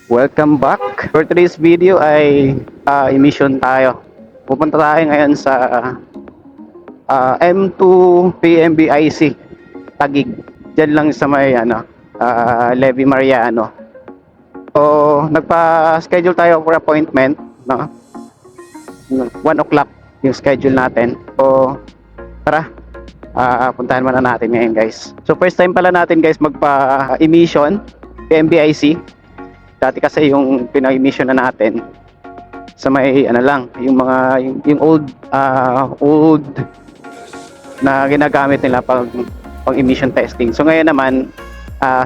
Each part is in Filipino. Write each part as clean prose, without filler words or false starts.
Welcome back. For today's video ay emission tayo. Pupunta tayo ngayon sa M2 PMBIC Taguig. Diyan lang sa may Levy Mariano. So, nagpa-schedule tayo for appointment, no? 1 o'clock yung schedule natin. So, tara. Puntahan muna natin ngayon, guys. So, first time pala natin, guys, magpa-emission PMBIC. Dati kasi yung pina-emission na natin sa may yung old na ginagamit nila pang emission testing. So ngayon naman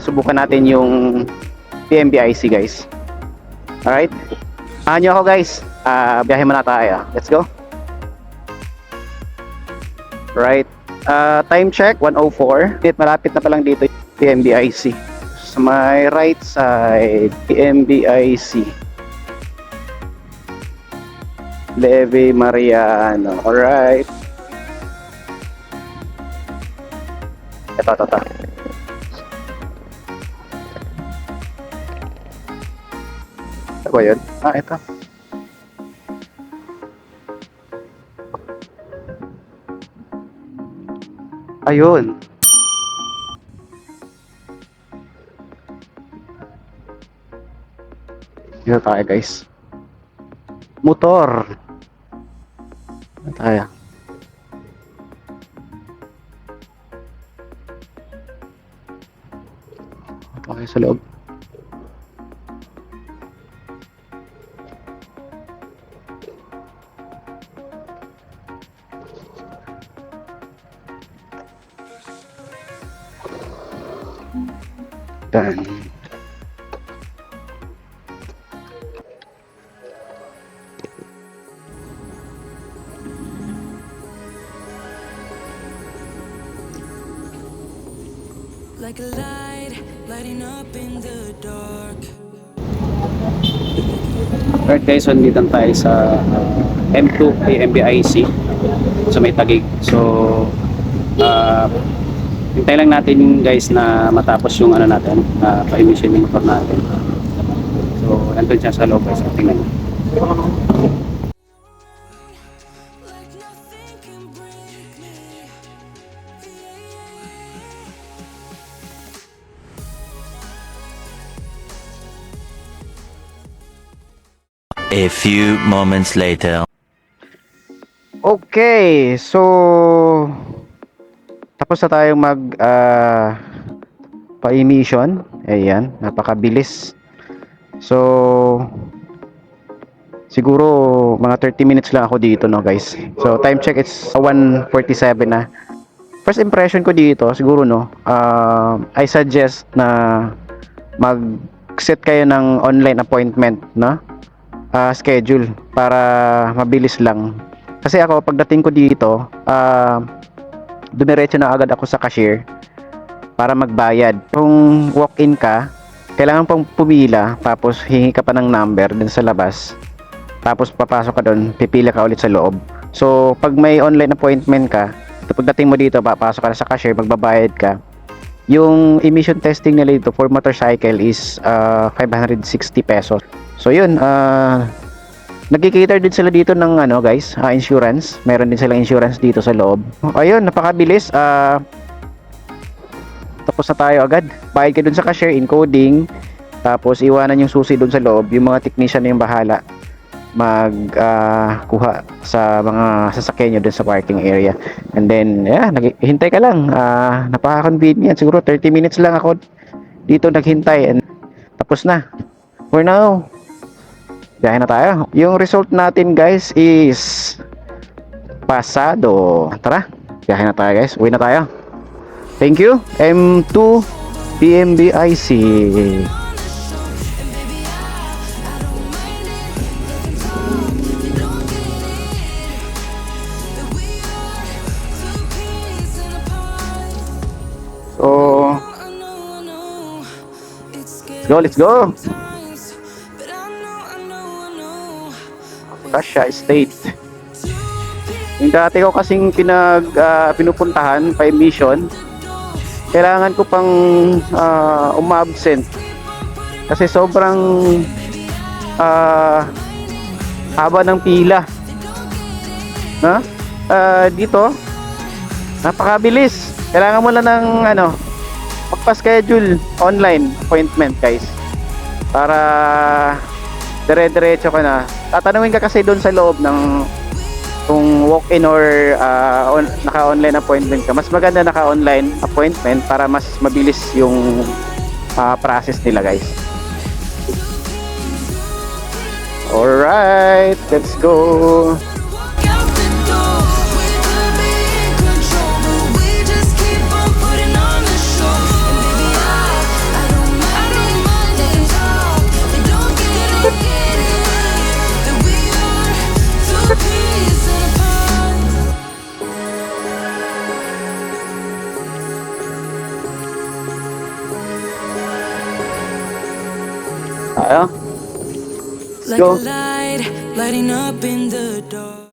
subukan natin yung PMBIC, guys. Alright, samahan nyo ako, guys. Biyahe muna tayo, let's go. Right, time check 1:04. Malapit na palang dito yung PMBIC. Sa my right side, PMBIC Levy Mariano. Alright, ito. Ito ba yun? Ito. Ayun. Dito tayo, guys. Motor. Dito tayo. Ito tayo sa loob. Done. Like a light lighting up in the dark. Alright, guys, so nandito tayo sa M2 PMBIC sa may Taguig. So hintay lang natin, guys, na matapos yung natin, pa-emission yung motor natin. So nandun siya sa loob, guys. Tingnan nyo. Like nothing can break me. A few moments later. Okay, so tapos na tayong pa-emission. Ayan, napakabilis. So siguro mga 30 minutes lang ako dito, no, guys. So time check, it's 1:47 na. First impression ko dito, siguro, no, I suggest na mag-set kayo ng online appointment, no, schedule para mabilis lang. Kasi ako, pagdating ko dito, dumiretso na agad ako sa cashier para magbayad. Kung walk-in ka, kailangan pang pumila, tapos hingi ka pa ng number dun sa labas, tapos papasok ka dun, pipila ka ulit sa loob. So pag may online appointment ka, pagdating mo dito, papasok ka na sa cashier, magbabayad ka. Yung emission testing nila dito for motorcycle is 560 pesos. So yun, nagki-cater din sila dito ng guys, insurance. Meron din silang insurance dito sa loob. Ayun, napakabilis. Tapos na tayo agad. Bayad ka dun sa cashier, encoding, tapos iwanan yung susi dun sa loob. Yung mga technician na yung bahala kuha sa mga sasakyan nyo dun sa parking area. And then, naghihintay ka lang. Napaka-convenient. Siguro 30 minutes lang ako dito naghintay. And tapos na. For now, biyahe na tayo. Yung result natin, guys, is pasado. Tara, biyahe na tayo, guys. Uwi na tayo. Thank you, M2 PMBIC. So, let's go. Russia State. Yung dati ko kasing pinupuntahan pa emission, kailangan ko pang umabsent Kasi sobrang haba ng pila. No? Dito, napakabilis. Kailangan mo lang ng magpa-schedule online appointment, guys. Para dire-diretso ka na. Tatanungin ka kasi doon sa loob ng kung walk-in or naka-online appointment ka. Mas maganda naka-online appointment para mas mabilis yung process nila, guys. Alright, let's go. Out the door, we could be in control, but we just keep on putting on the show. And baby, I don't mind they talk. They don't get it, that we are two peas in a pod. Tayo. Like go. a light, lighting up in the dark.